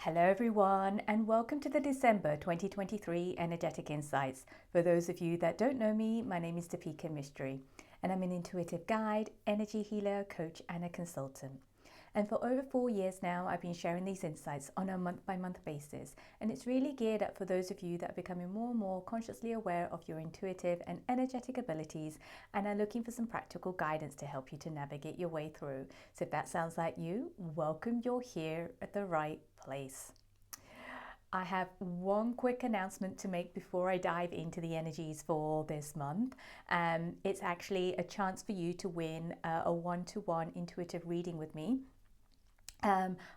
Hello, everyone, and welcome to the December 2023 Energetic Insights. For those of you that don't know me, my name is Depika Mystery, and I'm an intuitive guide, energy healer, coach, and a consultant. And for over 4 years now, I've been sharing these insights on a month-by-month basis. And it's really geared up for those of you that are becoming more and more consciously aware of your intuitive and energetic abilities and are looking for some practical guidance to help you to navigate your way through. So if that sounds like you, welcome, you're here at the right place. I have one quick announcement to make before I dive into the energies for this month. It's actually a chance for you to win a one-to-one intuitive reading with me.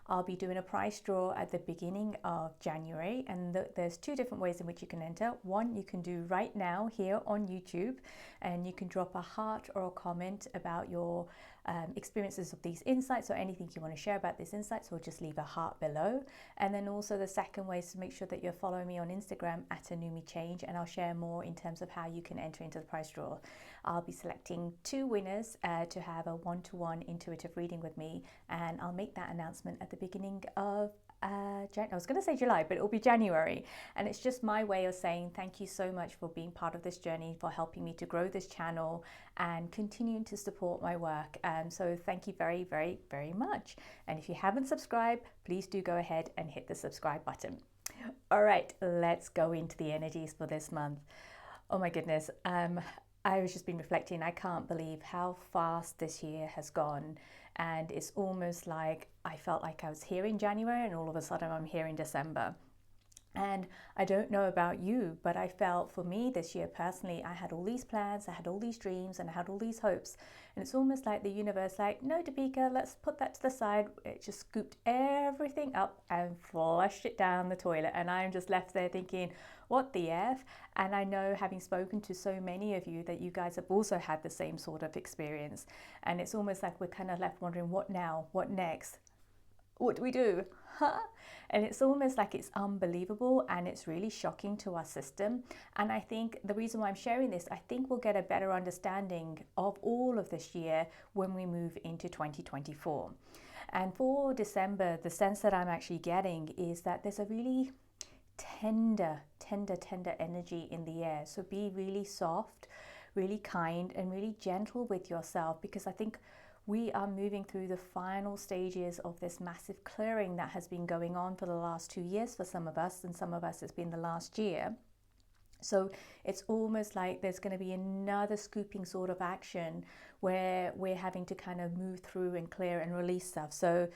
I'll be doing a prize draw at the beginning of January, and there's two different ways in which you can enter. One you can do right now here on YouTube, and you can drop a heart or a comment about your experiences of these insights or anything you want to share about these insights, or just leave a heart below. And then also the second way is to make sure that you're following me on Instagram at AnumiChange, and I'll share more in terms of how you can enter into the prize draw. I'll be selecting two winners to have a one-to-one intuitive reading with me, and I'll make that announcement at the beginning of I was going to say July, but it will be January. And it's just my way of saying thank you so much for being part of this journey, for helping me to grow this channel and continuing to support my work. So thank you very, very, very much. And if you haven't subscribed, please do go ahead and hit the subscribe button. All right, let's go into the energies for this month. Oh my goodness. I was just been reflecting. I can't believe how fast this year has gone. And it's almost like I felt like I was here in January and all of a sudden I'm here in December. And I don't know about you, but I felt for me this year personally, I had all these plans, I had all these dreams, and I had all these hopes. And it's almost like the universe, like, no, Depika, let's put that to the side. It just scooped everything up and flushed it down the toilet. And I'm just left there thinking, what the F? And I know, having spoken to so many of you, that you guys have also had the same sort of experience. And it's almost like we're kind of left wondering, what now? What next? What do we do? Huh? And it's almost like it's unbelievable, and it's really shocking to our system. And I think the reason why I'm sharing this, I think we'll get a better understanding of all of this year when we move into 2024. And for December, the sense that I'm actually getting is that there's a really tender energy in the air. So be really soft, really kind, and really gentle with yourself, because I think we are moving through the final stages of this massive clearing that has been going on for the last 2 years for some of us, and some of us it's been the last year. So it's almost like there's going to be another scooping sort of action where we're having to kind of move through and clear and release stuff. So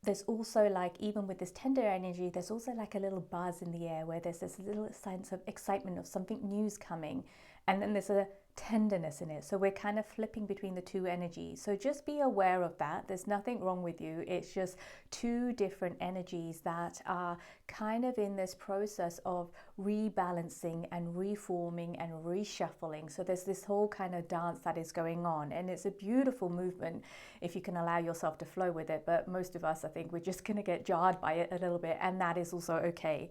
there's also, like, even with this tender energy, there's also like a little buzz in the air where there's this little sense of excitement of something new's coming. And then there's a tenderness in it. So we're kind of flipping between the two energies. So just be aware of that. There's nothing wrong with you. It's just two different energies that are kind of in this process of rebalancing and reforming and reshuffling. So there's this whole kind of dance that is going on, and it's a beautiful movement if you can allow yourself to flow with it. But most of us, I think, we're just going to get jarred by it a little bit, and that is also okay,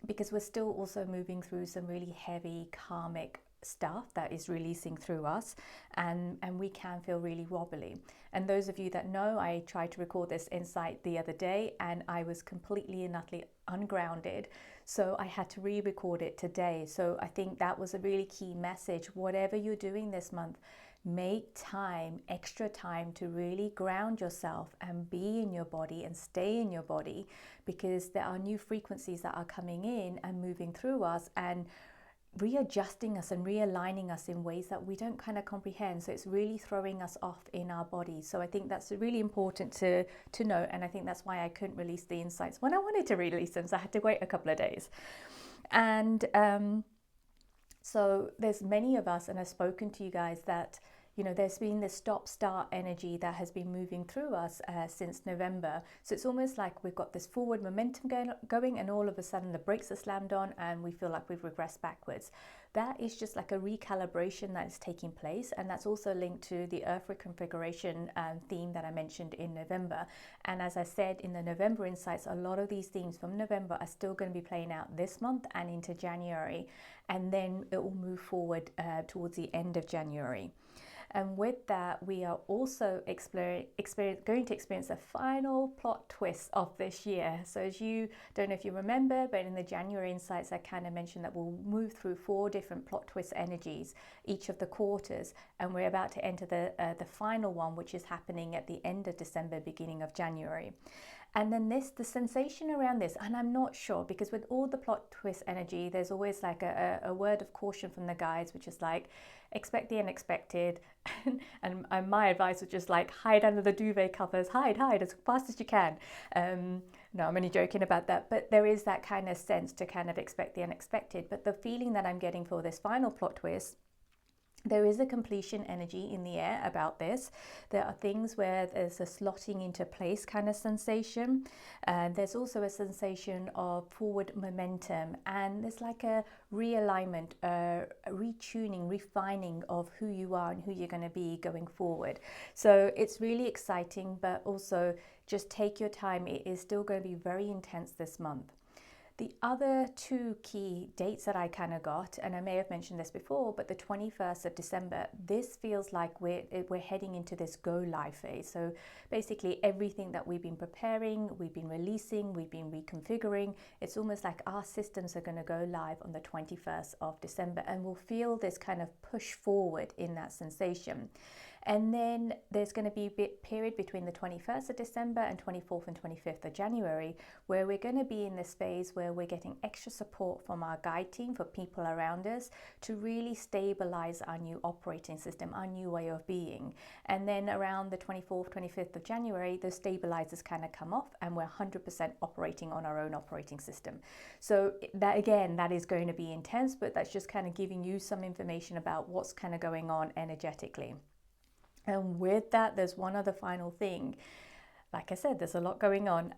because we're still also moving through some really heavy karmic stuff that is releasing through us, and we can feel really wobbly. And those of you that know, I tried to record this insight the other day and I was completely and utterly ungrounded, so I had to re-record it today. So I think that was a really key message. Whatever you're doing this month, make time, extra time, to really ground yourself and be in your body and stay in your body, because there are new frequencies that are coming in and moving through us and readjusting us and realigning us in ways that we don't kind of comprehend. So it's really throwing us off in our bodies. So I think that's really important to know. And I think that's why I couldn't release the insights when I wanted to release them. So I had to wait a couple of days. And so there's many of us, and I've spoken to you guys, that there's been this stop-start energy that has been moving through us since November. So it's almost like we've got this forward momentum going, and all of a sudden the brakes are slammed on and we feel like we've regressed backwards. That is just like a recalibration that is taking place, and that's also linked to the Earth reconfiguration theme that I mentioned in November. And as I said in the November insights, a lot of these themes from November are still going to be playing out this month and into January, and then it will move forward towards the end of January. And with that, we are also going to experience a final plot twist of this year. So as you, don't know if you remember, but in the January insights, I kind of mentioned that we'll move through 4 different plot twist energies each of the quarters. And we're about to enter the final one, which is happening at the end of December, beginning of January. And then the sensation around this, and I'm not sure, because with all the plot twist energy, there's always like a word of caution from the guides, which is like, expect the unexpected. and my advice was just like, hide under the duvet covers, hide as fast as you can. No, I'm only joking about that. But there is that kind of sense to kind of expect the unexpected. But the feeling that I'm getting for this final plot twist, there is a completion energy in the air about this. There are things where there's a slotting into place kind of sensation. There's also a sensation of forward momentum, and there's like a realignment, retuning, refining of who you are and who you're going to be going forward. So it's really exciting, but also just take your time. It is still going to be very intense this month. The other 2 key dates that I kind of got, and I may have mentioned this before, but the 21st of December, this feels like we're heading into this go live phase. So basically everything that we've been preparing, we've been releasing, we've been reconfiguring, it's almost like our systems are going to go live on the 21st of December, and we'll feel this kind of push forward in that sensation. And then there's going to be a period between the 21st of December and 24th and 25th of January, where we're going to be in this phase where we're getting extra support from our guide team, for people around us, to really stabilize our new operating system, our new way of being. And then around the 24th, 25th of January, the stabilizers kind of come off, and we're 100% operating on our own operating system. So that, again, that is going to be intense, but that's just kind of giving you some information about what's kind of going on energetically. And with that, there's one other final thing. Like I said, there's a lot going on.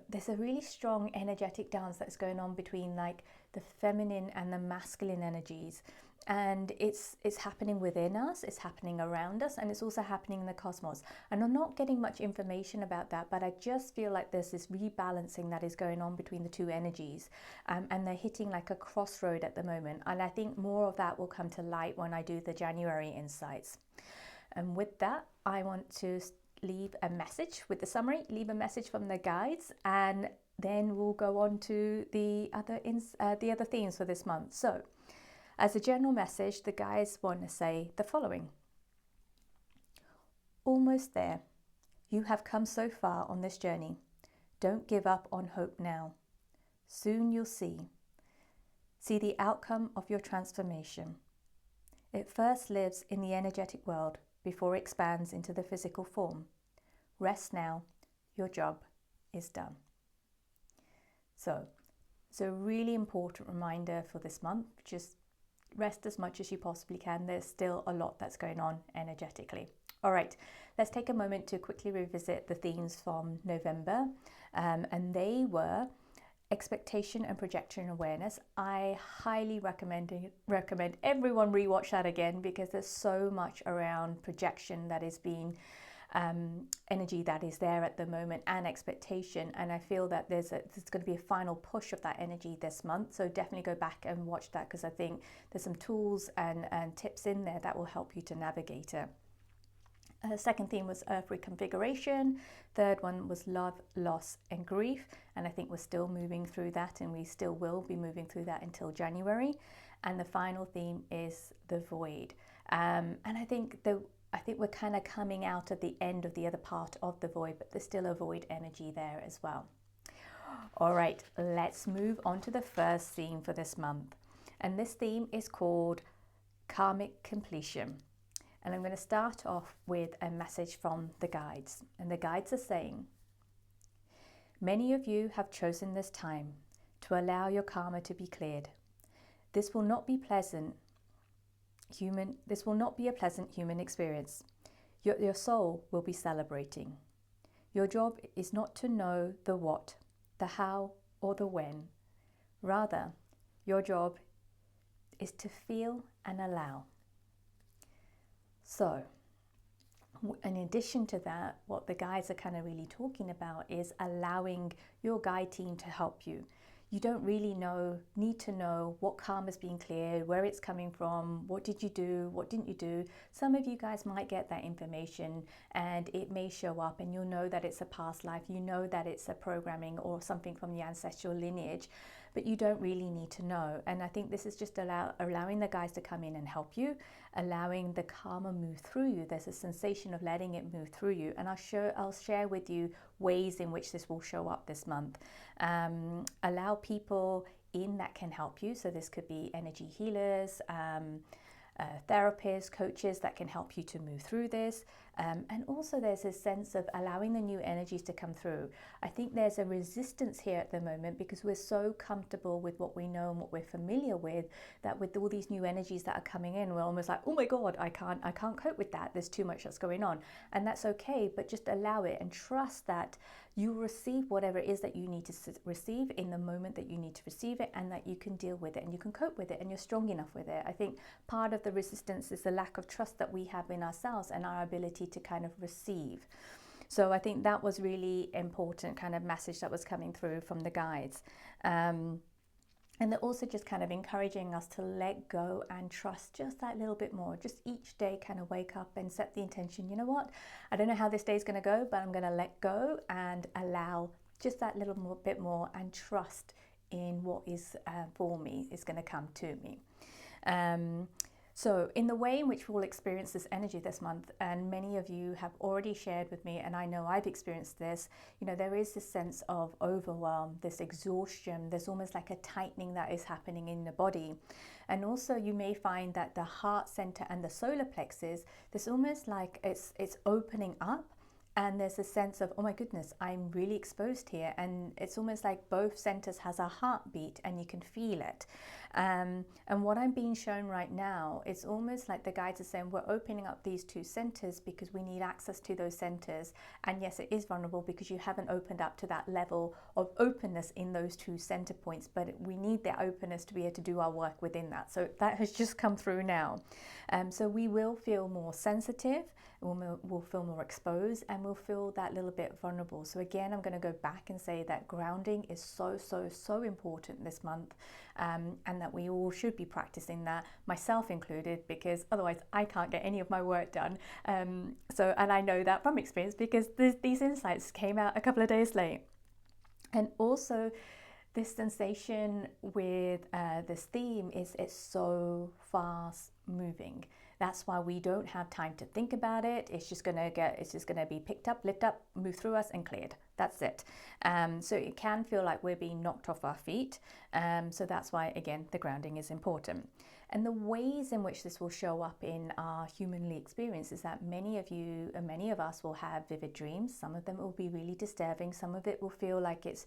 There's a really strong energetic dance that's going on between like the feminine and the masculine energies. And it's happening within us, it's happening around us, and it's also happening in the cosmos. And I'm not getting much information about that, but I just feel like there's this rebalancing that is going on between the 2 energies. And they're hitting like a crossroad at the moment. And I think more of that will come to light when I do the January insights. And with that, I want to leave a message with the summary, leave a message from the guides, and then we'll go on to the other themes for this month. So, as a general message, the guides want to say the following. Almost there. You have come so far on this journey. Don't give up on hope now. Soon you'll see. See the outcome of your transformation. It first lives in the energetic world before it expands into the physical form. Rest now, your job is done. So it's a really important reminder for this month. Just rest as much as you possibly can. There's still a lot that's going on energetically. All right, let's take a moment to quickly revisit the themes from November. And they were expectation and projection awareness. I highly recommend everyone rewatch that again, because there's so much around projection that is being energy that is there at the moment, and expectation. And I feel that there's going to be a final push of that energy this month. So definitely go back and watch that, because I think there's some tools and tips in there that will help you to navigate it. Second theme was Earth reconfiguration. Third one was love, loss, and grief. And I think we're still moving through that, and we still will be moving through that until January. And the final theme is the void. And I think we're kind of coming out at the end of the other part of the void, but there's still a void energy there as well. All right, let's move on to the first theme for this month. And this theme is called Karmic completion. And I'm going to start off with a message from the guides. And the guides are saying, many of you have chosen this time to allow your karma to be cleared. This will not be a pleasant human experience. Your soul will be celebrating. Your job is not to know the what, the how, or the when. Rather, your job is to feel and allow. So, in addition to that, what the guides are kind of really talking about is allowing your guide team to help you. you don't really need to know what karma is being cleared, where it's coming from, what did you do, what didn't you do. Some of you guys might get that information and it may show up and you'll know that it's a past life, you know that it's a programming or something from the ancestral lineage, but you don't really need to know. And I think this is just allowing the guys to come in and help you, allowing the karma move through you. There's a sensation of letting it move through you, and I'll share with you ways in which this will show up this month. Allow people in that can help you. So this could be energy healers, therapists, coaches that can help you to move through this. And also there's a sense of allowing the new energies to come through. I think there's a resistance here at the moment because we're so comfortable with what we know and what we're familiar with, that with all these new energies that are coming in, we're almost like, oh my God, I can't cope with that. There's too much that's going on. And that's okay, but just allow it and trust that you receive whatever it is that you need to receive in the moment that you need to receive it, and that you can deal with it and you can cope with it and you're strong enough with it. I think part of the resistance is the lack of trust that we have in ourselves and our ability to kind of receive. So I think that was really important kind of message that was coming through from the guides. And they're also just kind of encouraging us to let go and trust just that little bit more. Just each day kind of wake up and set the intention, you know what, I don't know how this day is going to go, but I'm going to let go and allow just that little bit more and trust in what is for me, is going to come to me. So in the way in which we'll experience this energy this month, and many of you have already shared with me, and I know I've experienced this, you know, there is this sense of overwhelm, this exhaustion, there's almost like a tightening that is happening in the body. And also you may find that the heart center and the solar plexus, there's almost like it's opening up. And there's a sense of, oh my goodness, I'm really exposed here. And it's almost like both centers has a heartbeat and you can feel it. And what I'm being shown right now, it's almost like the guides are saying we're opening up these two centers because we need access to those centers. And yes, it is vulnerable because you haven't opened up to that level of openness in those two center points, but we need that openness to be able to do our work within that. So that has just come through now. So we will feel more sensitive, we'll feel more exposed, and we'll feel that little bit vulnerable. So again, I'm going to go back and say that grounding is so important this month, and that we all should be practicing that, myself included, because otherwise I can't get any of my work done. And I know that from experience because these insights came out a couple of days late. And also this sensation with this theme is it's so fast moving. That's why we don't have time to think about it. It's just gonna be picked up, lift up, move through us and cleared. That's it. So it can feel like we're being knocked off our feet. So that's why, again, the grounding is important. And the ways in which this will show up in our humanly experience is that many of you and many of us will have vivid dreams. Some of them will be really disturbing. Some of it will feel like it's,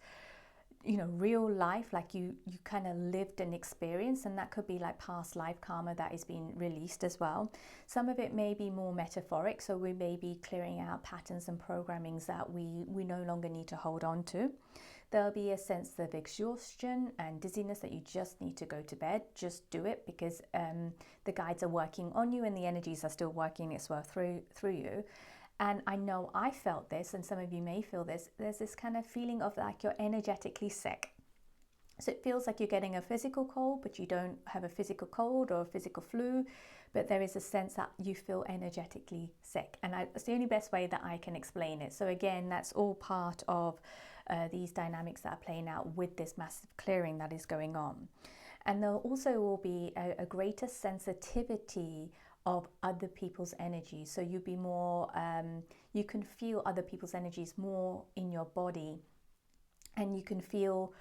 you know, real life, like you kind of lived an experience, and that could be like past life karma that is being released as well. Some of it may be more metaphoric, so we may be clearing out patterns and programmings that we no longer need to hold on to. There'll be a sense of exhaustion and dizziness that you just need to go to bed. Just do it because the guides are working on you and the energies are still working its way through you. And I know I felt this, and some of you may feel this, there's this kind of feeling of like you're energetically sick. So it feels like you're getting a physical cold, but you don't have a physical cold or a physical flu, but there is a sense that you feel energetically sick. And it's the only best way that I can explain it. So again, that's all part of these dynamics that are playing out with this massive clearing that is going on. And there also will be a greater sensitivity of other people's energies. So you'll be more, you can feel other people's energies more in your body, and you can feel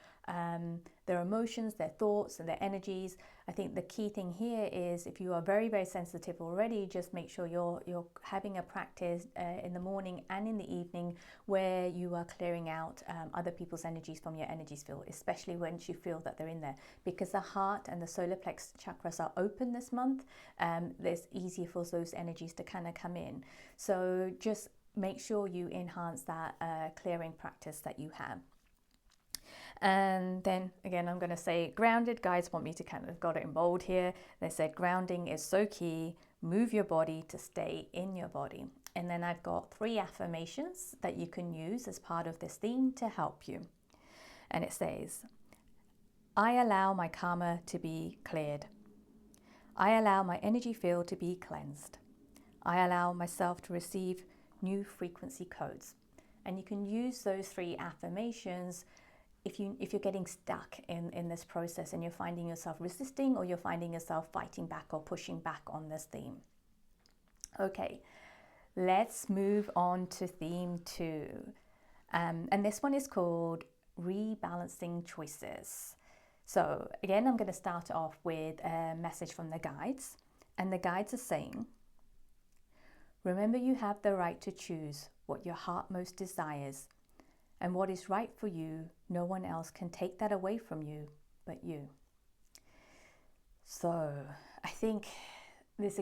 their emotions, their thoughts and their energies. I think the key thing here is if you are very sensitive already, just make sure you're having a practice in the morning and in the evening where you are clearing out other people's energies from your energies field, especially once you feel that they're in there, because the heart and the solar plexus chakras are open this month. It's easier for those energies to kind of come in. So just make sure you enhance that clearing practice that you have. And then again, I'm going to say grounded. Guys want me to kind of got it in bold here. They said grounding is so key. Move your body to stay in your body. And then I've got 3 affirmations that you can use as part of this theme to help you. And it says, I allow my karma to be cleared. I allow my energy field to be cleansed. I allow myself to receive new frequency codes. And you can use those 3 affirmations if you're getting stuck in this process and you're finding yourself resisting, or you're finding yourself fighting back or pushing back on this theme. Okay, let's move on to theme 2. And this one is called Rebalancing Choices. So again, I'm going to start off with a message from the guides. And the guides are saying, remember, you have the right to choose what your heart most desires. And what is right for you, no one else can take that away from you but you. So I think this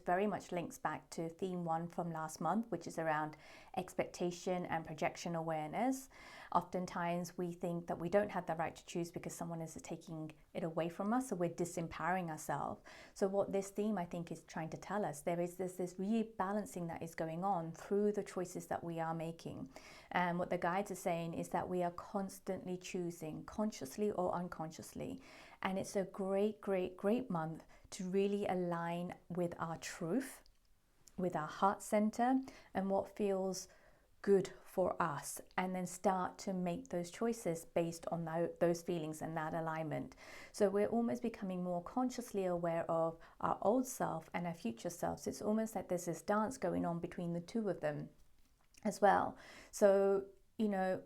very much links back to theme 1 from last month, which is around expectation and projection awareness. Oftentimes we think that we don't have the right to choose because someone is taking it away from us, so we're disempowering ourselves. So what this theme, I think, is trying to tell us, there is this rebalancing that is going on through the choices that we are making. And what the guides are saying is that we are constantly choosing, consciously or unconsciously. And it's a great, great, great month to really align with our truth, with our heart center, and what feels good for us, and then start to make those choices based on those feelings and that alignment. So we're almost becoming more consciously aware of our old self and our future self. So it's almost like there's this dance going on between the two of them as well. So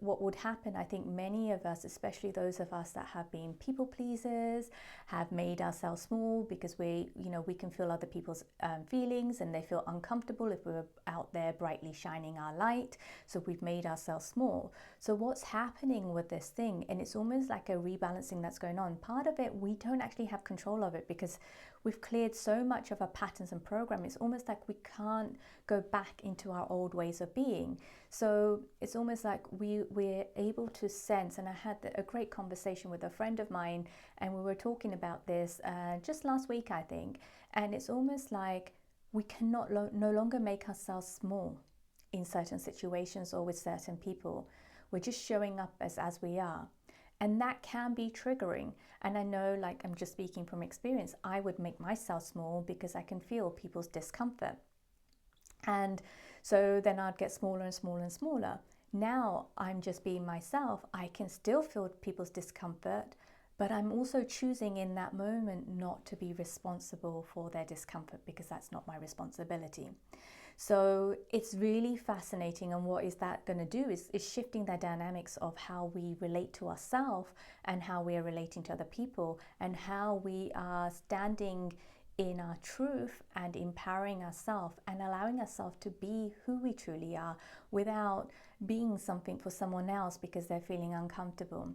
what would happen, I think many of us, especially those of us that have been people pleasers, have made ourselves small because we can feel other people's feelings, and they feel uncomfortable if we're out there brightly shining our light. So we've made ourselves small. So what's happening with this thing, and it's almost like a rebalancing that's going on. Part of it, we don't actually have control of it because we've cleared so much of our patterns and program. It's almost like we can't go back into our old ways of being. So it's almost like we're able to sense, and I had a great conversation with a friend of mine, and we were talking about this just last week, I think. And it's almost like we cannot no longer make ourselves small in certain situations or with certain people. We're just showing up as we are. And that can be triggering. And I know, like, I'm just speaking from experience, I would make myself small because I can feel people's discomfort. And so then I'd get smaller and smaller and smaller. Now I'm just being myself. I can still feel people's discomfort, but I'm also choosing in that moment not to be responsible for their discomfort because that's not my responsibility. So it's really fascinating, and what is that going to do is shifting the dynamics of how we relate to ourselves and how we are relating to other people, and how we are standing in our truth and empowering ourselves and allowing ourselves to be who we truly are without being something for someone else because they're feeling uncomfortable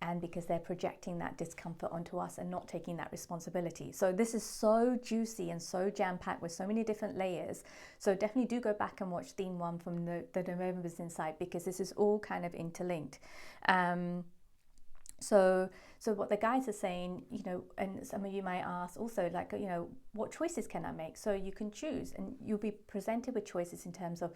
and because they're projecting that discomfort onto us and not taking that responsibility. So this is so juicy and so jam-packed with so many different layers. So definitely do go back and watch theme 1 from the November's Insight, because this is all kind of interlinked. So what the guides are saying, and some of you might ask also, like, what choices can I make? So you can choose, and you'll be presented with choices in terms of,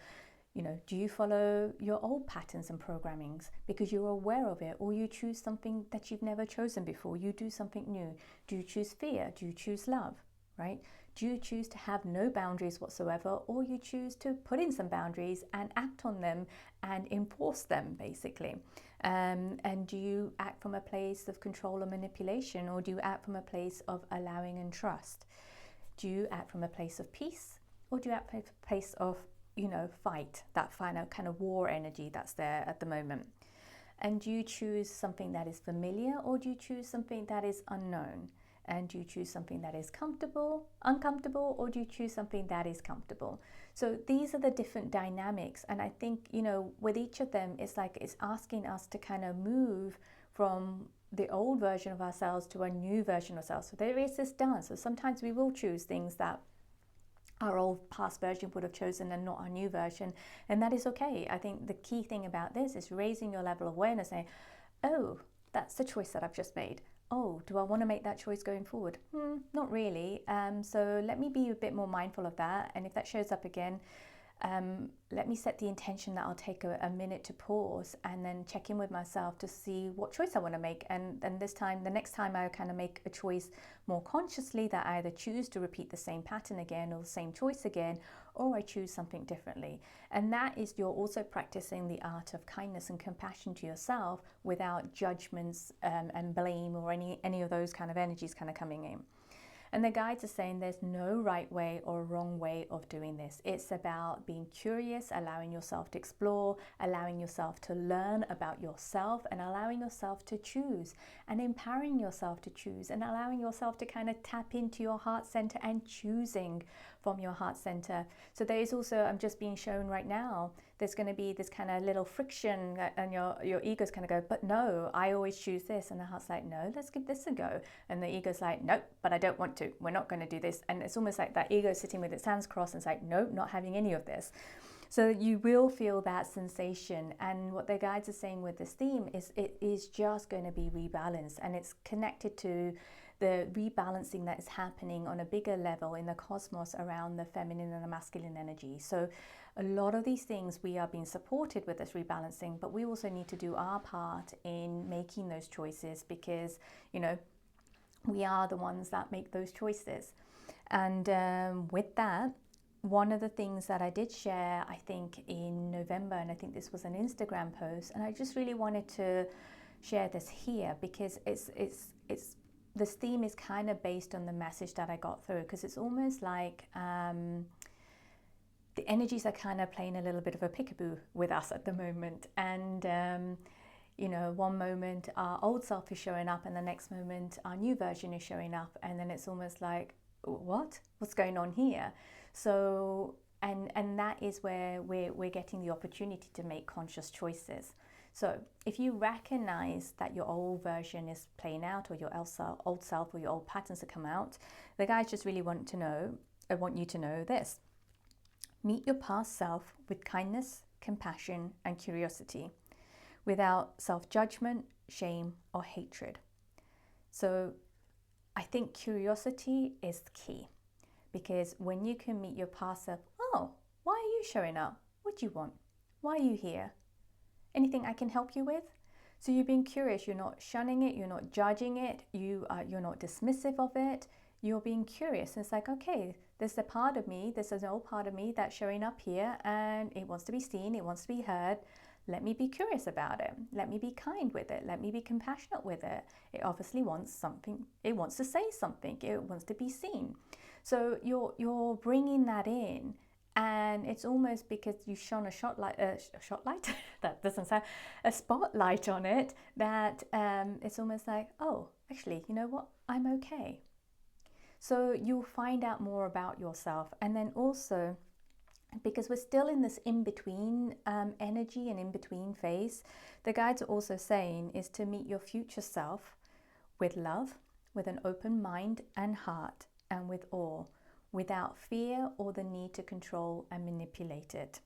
do you follow your old patterns and programmings because you're aware of it, or you choose something that you've never chosen before? You do something new. Do you choose fear? Do you choose love? Right? Do you choose to have no boundaries whatsoever, or you choose to put in some boundaries and act on them and enforce them, basically? And do you act from a place of control or manipulation, or do you act from a place of allowing and trust? Do you act from a place of peace, or do you act from a place of, fight, that final kind of war energy that's there at the moment? And do you choose something that is familiar, or do you choose something that is unknown? And do you choose something that is uncomfortable, or do you choose something that is comfortable? So these are the different dynamics. And I think, with each of them, it's like it's asking us to kind of move from the old version of ourselves to a new version of ourselves. So there is this dance. So sometimes we will choose things that our old past version would have chosen and not our new version. And that is okay. I think the key thing about this is raising your level of awareness, saying, oh, that's the choice that I've just made. Oh, do I want to make that choice going forward? Not really. So let me be a bit more mindful of that. And if that shows up again, let me set the intention that I'll take a minute to pause and then check in with myself to see what choice I want to make. And this time, the next time, I kind of make a choice more consciously, that I either choose to repeat the same pattern again or the same choice again, or I choose something differently. And that is, you're also practicing the art of kindness and compassion to yourself without judgments and blame or any of those kind of energies kind of coming in. And the guides are saying there's no right way or wrong way of doing this. It's about being curious, allowing yourself to explore, allowing yourself to learn about yourself, and allowing yourself to choose, and empowering yourself to choose, and allowing yourself to kind of tap into your heart center and choosing from your heart center. So there is also, I'm just being shown right now, there's going to be this kind of little friction, and your ego's kind of go, but no, I always choose this. And the heart's like, no, let's give this a go. And the ego's like, nope, but I don't want to. We're not going to do this. And it's almost like that ego sitting with its hands crossed and it's like, nope, not having any of this. So you will feel that sensation. And what the guides are saying with this theme is it is just going to be rebalanced, and it's connected to the rebalancing that is happening on a bigger level in the cosmos around the feminine and the masculine energy. So a lot of these things, we are being supported with this rebalancing, but we also need to do our part in making those choices, because, you know, we are the ones that make those choices. And with that, one of the things that I did share, I think in November, and I think this was an Instagram post, and I just really wanted to share this here, because it's this theme is kind of based on the message that I got through, because it's almost like the energies are kind of playing a little bit of a peekaboo with us at the moment. And you know, one moment our old self is showing up, and the next moment our new version is showing up, and then it's almost like, what's going on here? So and that is where we're getting the opportunity to make conscious choices. So if you recognize that your old version is playing out, or your old self or your old patterns have come out, the guys just really want you to know this. Meet your past self with kindness, compassion, and curiosity, without self-judgment, shame, or hatred. So I think curiosity is key, because when you can meet your past self, oh, why are you showing up? What do you want? Why are you here? Anything I can help you with? So you're being curious. You're not shunning it. You're not judging it. You're not dismissive of it. You're being curious. And it's like, okay, there's a part of me, there's an old part of me that's showing up here, and it wants to be seen. It wants to be heard. Let me be curious about it. Let me be kind with it. Let me be compassionate with it. It obviously wants something. It wants to say something. It wants to be seen. So you're bringing that in. And it's almost because you shone a spotlight that doesn't sound, a spotlight on it, that it's almost like, oh, actually, you know what, I'm okay. So you'll find out more about yourself. And then also, because we're still in this in-between energy and in-between phase, the guides are also saying is to meet your future self with love, with an open mind and heart, and with awe, without fear or the need to control and manipulate it.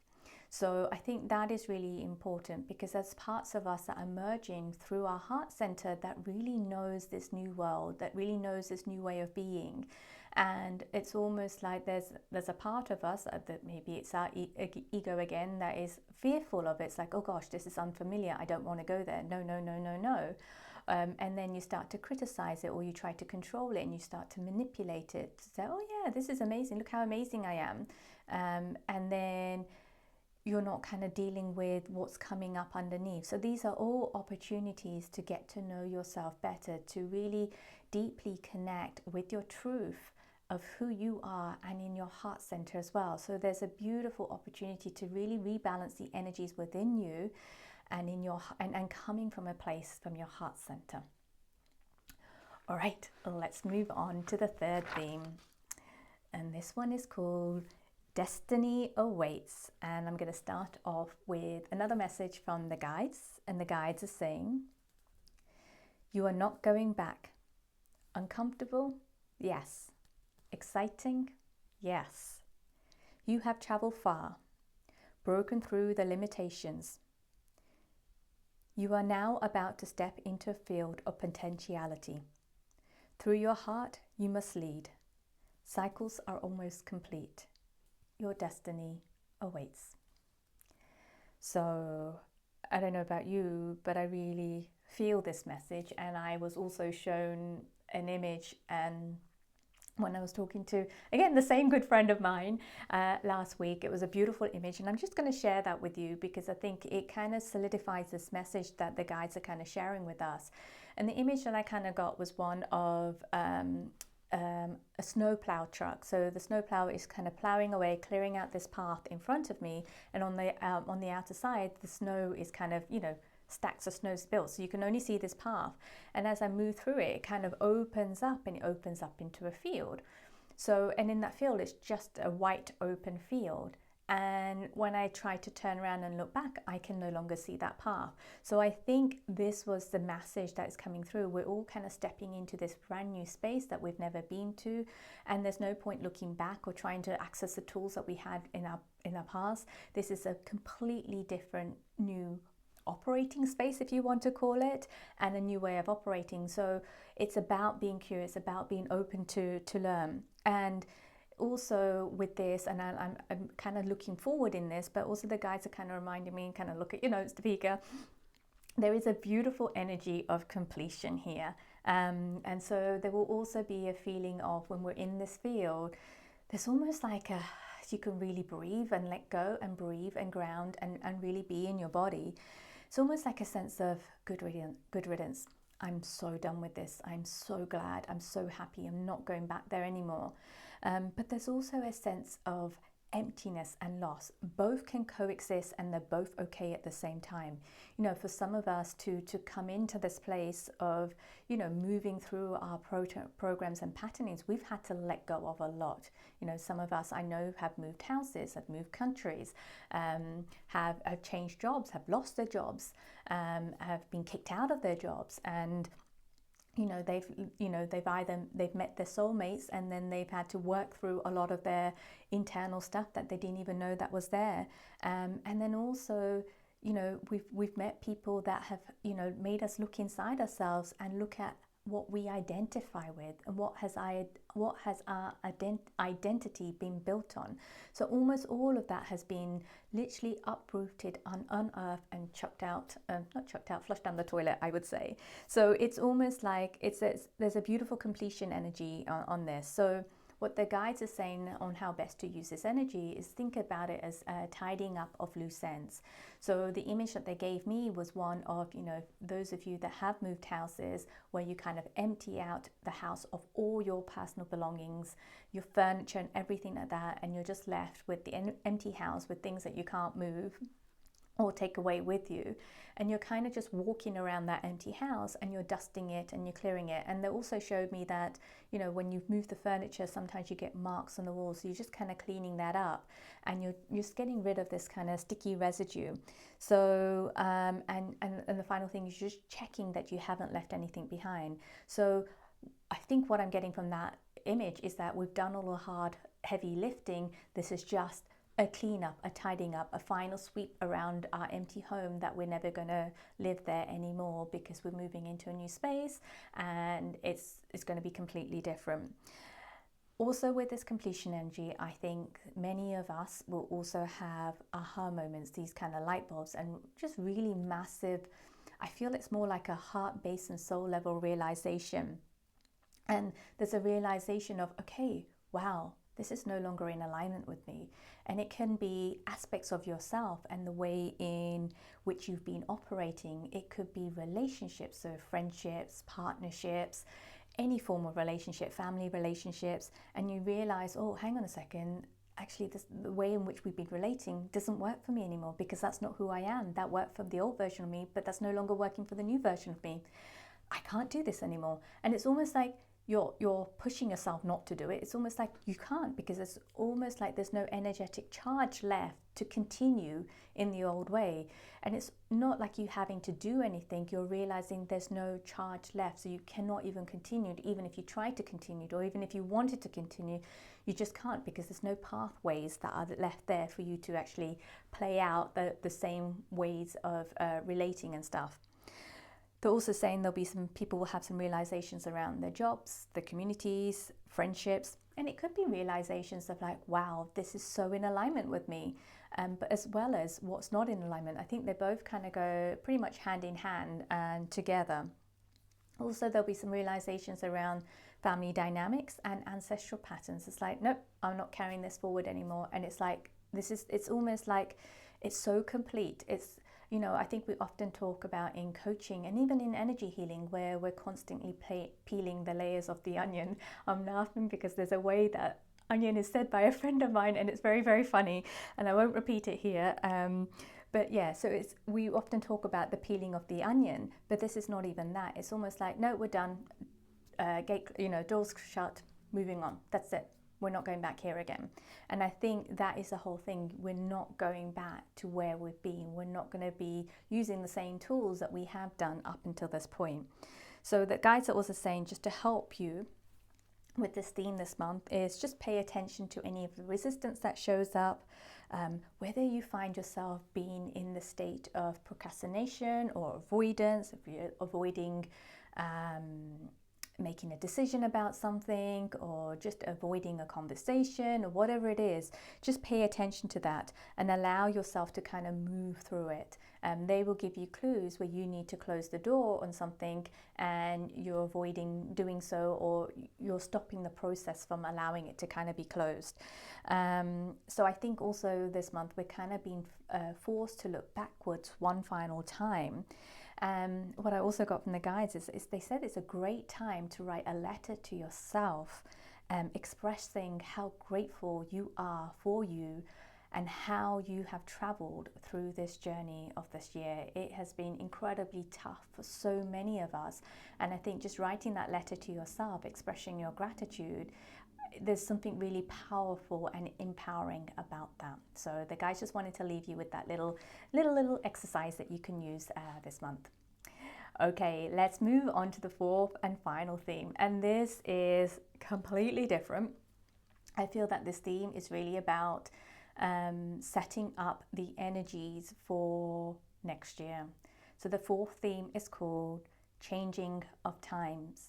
So I think that is really important, because there's parts of us that are emerging through our heart center that really knows this new world, that really knows this new way of being. And it's almost like there's a part of us that maybe it's our ego again that is fearful of it. It's like, oh gosh, this is unfamiliar. I don't want to go there. No, no, no, no, no. And then you start to criticize it, or you try to control it, and you start to manipulate it to say, oh yeah, this is amazing, look how amazing I am. And then you're not kind of dealing with what's coming up underneath. So these are all opportunities to get to know yourself better, to really deeply connect with your truth of who you are, and in your heart center as well. So there's a beautiful opportunity to really rebalance the energies within you, and in your and coming from a place from your heart center. All right, let's move on to the third theme, and this one is called Destiny Awaits. And I'm going to start off with another message from the guides, and the guides are saying, you are not going back. Uncomfortable? Yes. Exciting? Yes. You have traveled far, broken through the limitations. You are now about to step into a field of potentiality. Through your heart, you must lead. Cycles are almost complete. Your destiny awaits. So I don't know about you, but I really feel this message. And I was also shown an image, and when I was talking to, again, the same good friend of mine last week, it was a beautiful image. And I'm just going to share that with you because I think it kind of solidifies this message that the guides are kind of sharing with us. And the image that I kind of got was one of a snowplow truck. So the snowplow is kind of plowing away, clearing out this path in front of me, and on the outer side, the snow is kind of, stacks of snow built, so you can only see this path. And as I move through it, it kind of opens up, and it opens up into a field. So, and in that field, it's just a white open field. And when I try to turn around and look back, I can no longer see that path. So I think this was the message that is coming through. We're all kind of stepping into this brand new space that we've never been to, and there's no point looking back or trying to access the tools that we had in our past. This is a completely different new operating space, if you want to call it, and a new way of operating. So it's about being curious, about being open to learn. And also with this, and I'm kind of looking forward in this, but also the guides are kind of reminding me and kind of look at, it's Depika. There is a beautiful energy of completion here. And so there will also be a feeling of when we're in this field, there's almost like you can really breathe and let go and breathe and ground and really be in your body. It's almost like a sense of good riddance. I'm so done with this. I'm so glad. I'm so happy. I'm not going back there anymore. But there's also a sense of emptiness and loss. Both can coexist, and they're both okay at the same time. For some of us to come into this place of, moving through our programs and patternings, we've had to let go of a lot. Some of us I know have moved houses, have moved countries, have changed jobs, have lost their jobs, have been kicked out of their jobs, and they've met their soulmates, and then they've had to work through a lot of their internal stuff that they didn't even know that was there. And then also, we've met people that have, made us look inside ourselves and look at what we identify with and what has our identity been built on. So almost all of that has been literally uprooted, unearthed, and flushed down the toilet, I would say. So it's almost like there's a beautiful completion energy on this. So what the guides are saying on how best to use this energy is think about it as tidying up of loose ends. So the image that they gave me was one of, those of you that have moved houses, where you kind of empty out the house of all your personal belongings, your furniture and everything like that, and you're just left with the empty house with things that you can't move or take away with you, and you're kind of just walking around that empty house and you're dusting it and you're clearing it. And they also showed me that when you've moved the furniture, sometimes you get marks on the walls, so you're just kind of cleaning that up, and you're just getting rid of this kind of sticky residue. So and the final thing is just checking that you haven't left anything behind. So I think what I'm getting from that image is that we've done all the hard, heavy lifting. This is just a cleanup, a tidying up, a final sweep around our empty home that we're never going to live there anymore, because we're moving into a new space and it's going to be completely different. Also, with this completion energy, I think many of us will also have aha moments, these kind of light bulbs, and just really massive, I feel it's more like a heart, base and soul level realization. And there's a realization of, okay, wow, this is no longer in alignment with me. And it can be aspects of yourself and the way in which you've been operating. It could be relationships, so friendships, partnerships, any form of relationship, family relationships, and you realize, oh, hang on a second, actually the way in which we've been relating doesn't work for me anymore, because that's not who I am. That worked for the old version of me, but that's no longer working for the new version of me. I can't do this anymore. And it's almost like you're pushing yourself not to do it. It's almost like you can't, because it's almost like there's no energetic charge left to continue in the old way. And it's not like you having to do anything. You're realizing there's no charge left, so you cannot even continue. Even if you try to continue, or even if you wanted to continue, you just can't, because there's no pathways that are left there for you to actually play out the same ways of relating and stuff. They're also saying there'll be some people will have some realizations around their jobs, their communities, friendships, And it could be realizations of like, wow, this is so in alignment with me, but as well as what's not in alignment. I think they both kind of go pretty much hand in hand and together. Also, there'll be some realizations around family dynamics and ancestral patterns. It's like, nope, I'm not carrying this forward anymore. And it's like, it's almost like it's so complete. It's, you know, I think we often talk about in coaching and even in energy healing where we're constantly peeling the layers of the onion. I'm laughing because there's a way that onion is said by a friend of mine and it's very, very funny. And I won't repeat it here. But yeah, so we often talk about the peeling of the onion, but this is not even that. It's almost like, no, we're done. Gate, doors shut, moving on. That's it. We're not going back here again. And I think that is the whole thing. We're not going back to where we've been. We're not going to be using the same tools that we have done up until this point. So the guides are also saying, just to help you with this theme this month, is just pay attention to any of the resistance that shows up. Whether you find yourself being in the state of procrastination or avoidance, if you're avoiding making a decision about something or just avoiding a conversation or whatever it is, just pay attention to that and allow yourself to kind of move through it. They will give you clues where you need to close the door on something and you're avoiding doing so, or you're stopping the process from allowing it to kind of be closed. So I think also this month we're kind of being forced to look backwards one final time. What I also got from the guides is they said it's a great time to write a letter to yourself, expressing how grateful you are for you and how you have traveled through this journey of this year. It has been incredibly tough for so many of us. And I think just writing that letter to yourself, expressing your gratitude, there's something really powerful and empowering about that. So the guys just wanted to leave you with that little exercise that you can use this month. Okay, let's move on to the fourth and final theme. And this is completely different. I feel that this theme is really about setting up the energies for next year. So the fourth theme is called Changing of Times.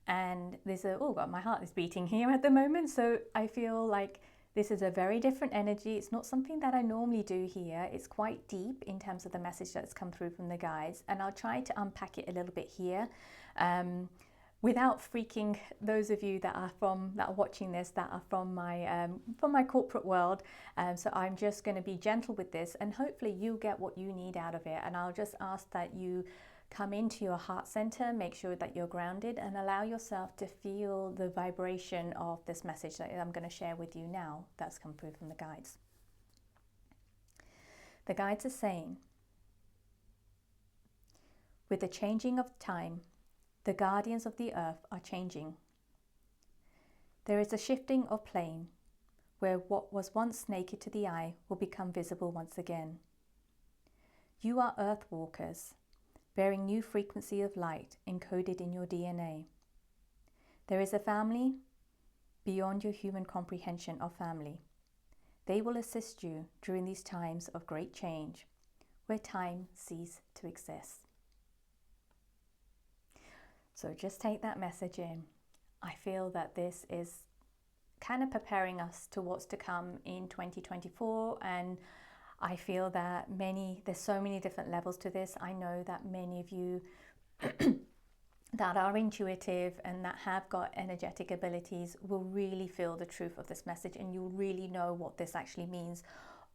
And there's God, my heart is beating here at the moment. So I feel like this is a very different energy. It's not something that I normally do here. It's quite deep in terms of the message that's come through from the guides. And I'll try to unpack it a little bit here without freaking those of you that are watching this, that are from my corporate world. So I'm just going to be gentle with this, and hopefully you get what you need out of it. And I'll just ask that you come into your heart center, make sure that you're grounded, and allow yourself to feel the vibration of this message that I'm going to share with you now that's come through from the guides. The guides are saying, with the changing of time, the guardians of the earth are changing. There is a shifting of plane where what was once naked to the eye will become visible once again. You are earth walkers, bearing new frequency of light encoded in your DNA. There is a family beyond your human comprehension of family. They will assist you during these times of great change, where time ceases to exist. So just take that message in. I feel that this is kind of preparing us to what's to come in 2024, and I feel that there's so many different levels to this. I know that many of you that are intuitive and that have got energetic abilities will really feel the truth of this message, and you'll really know what this actually means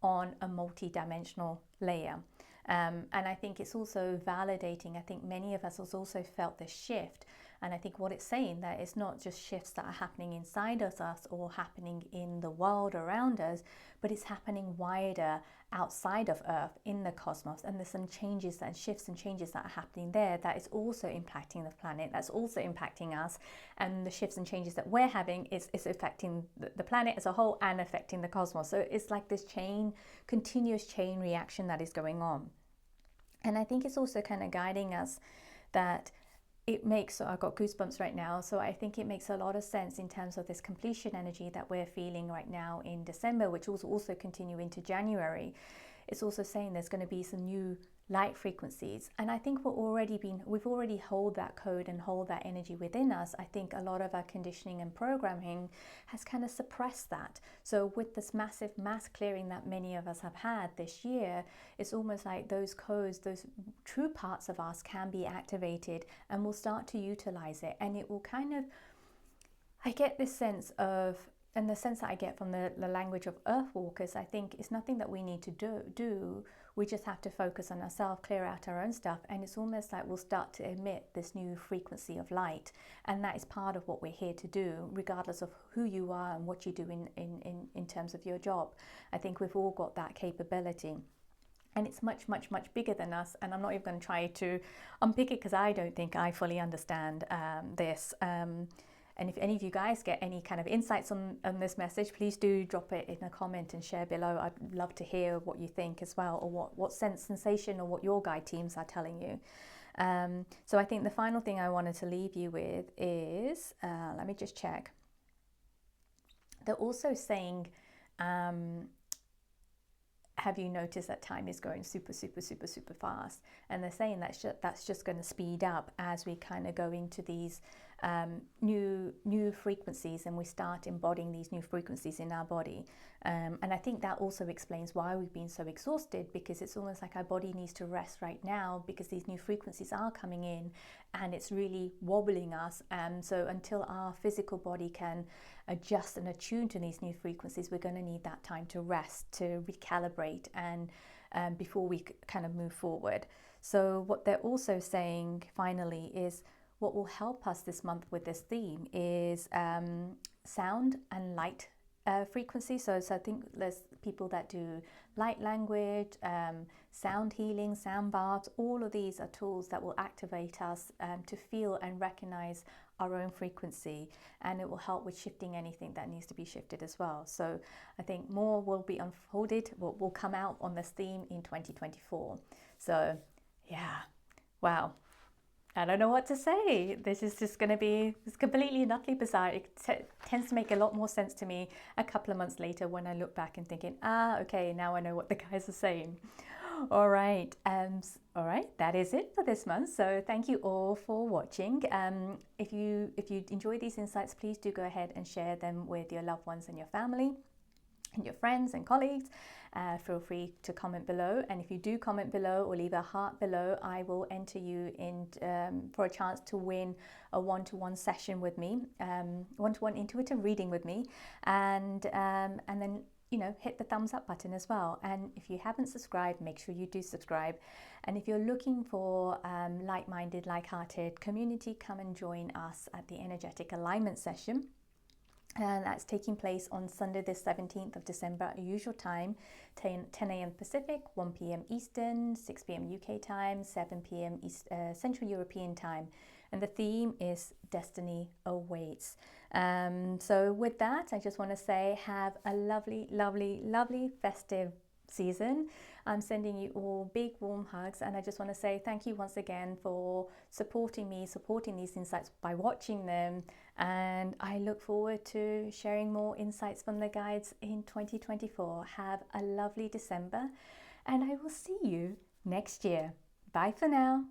on a multi-dimensional layer. And I think it's also validating. I think many of us has also felt this shift. And I think what it's saying, that it's not just shifts that are happening inside of us or happening in the world around us, but it's happening wider outside of Earth in the cosmos. And there's some changes and shifts and changes that are happening there that is also impacting the planet, that's also impacting us. And the shifts and changes that we're having is affecting the planet as a whole and affecting the cosmos. So it's like this continuous chain reaction that is going on. And I think it's also kind of guiding us that so I've got goosebumps right now. So I think it makes a lot of sense in terms of this completion energy that we're feeling right now in December, which will also continue into January. It's also saying there's going to be some new light frequencies. And I think we've already hold that code and hold that energy within us. I think a lot of our conditioning and programming has kind of suppressed that. So with this massive mass clearing that many of us have had this year, it's almost like those codes, those true parts of us can be activated, and we'll start to utilize it. And it will kind of, I get this sense of, and the sense that I get from the language of earth walkers, I think it's nothing that we need to do. We just have to focus on ourselves, clear out our own stuff, and it's almost like we'll start to emit this new frequency of light. And that is part of what we're here to do, regardless of who you are and what you do in terms of your job. I think we've all got that capability. And it's much, much, much bigger than us. And I'm not even going to try to unpick it because I don't think I fully understand this. And if any of you guys get any kind of insights on this message, please do drop it in a comment and share below. I'd love to hear what you think as well, or what sensation or what your guide teams are telling you. So I think the final thing I wanted to leave you with is, let me just check. They're also saying, have you noticed that time is going super, super, super, super fast? And they're saying that's just going to speed up as we kind of go into these new frequencies, and we start embodying these new frequencies in our body. And I think that also explains why we've been so exhausted, because it's almost like our body needs to rest right now, because these new frequencies are coming in and it's really wobbling us. So until our physical body can adjust and attune to these new frequencies, we're going to need that time to rest, to recalibrate, and before we kind of move forward. So what they're also saying finally is, what will help us this month with this theme is sound and light frequency. So I think there's people that do light language, sound healing, sound baths. All of these are tools that will activate us to feel and recognize our own frequency, and it will help with shifting anything that needs to be shifted as well. So I think more will be unfolded, will come out on this theme in 2024. So yeah, wow. I don't know what to say. This is just going to be, it's completely and utterly bizarre. It tends to make a lot more sense to me a couple of months later when I look back and thinking, okay, now I know what the guys are saying. All right, that is it for this month. So thank you all for watching. If you enjoy these insights, please do go ahead and share them with your loved ones and your family and your friends and colleagues. Feel free to comment below, and if you do comment below or leave a heart below, I will enter you in for a chance to win a one-to-one session with me, one-to-one intuitive reading with me, and then hit the thumbs up button as well. And if you haven't subscribed, make sure you do subscribe. And if you're looking for like-minded, like-hearted community, come and join us at the energetic alignment session. And that's taking place on Sunday the 17th of December at usual time, 10 a.m. Pacific, 1 p.m. Eastern, 6 p.m. UK time, 7 p.m. Central European time. And the theme is Destiny Awaits. So with that, I just want to say have a lovely, lovely, lovely festive season. I'm sending you all big warm hugs, and I just want to say thank you once again for supporting me, supporting these insights by watching them, and I look forward to sharing more insights from the guides in 2024. Have a lovely December, and I will see you next year. Bye for now.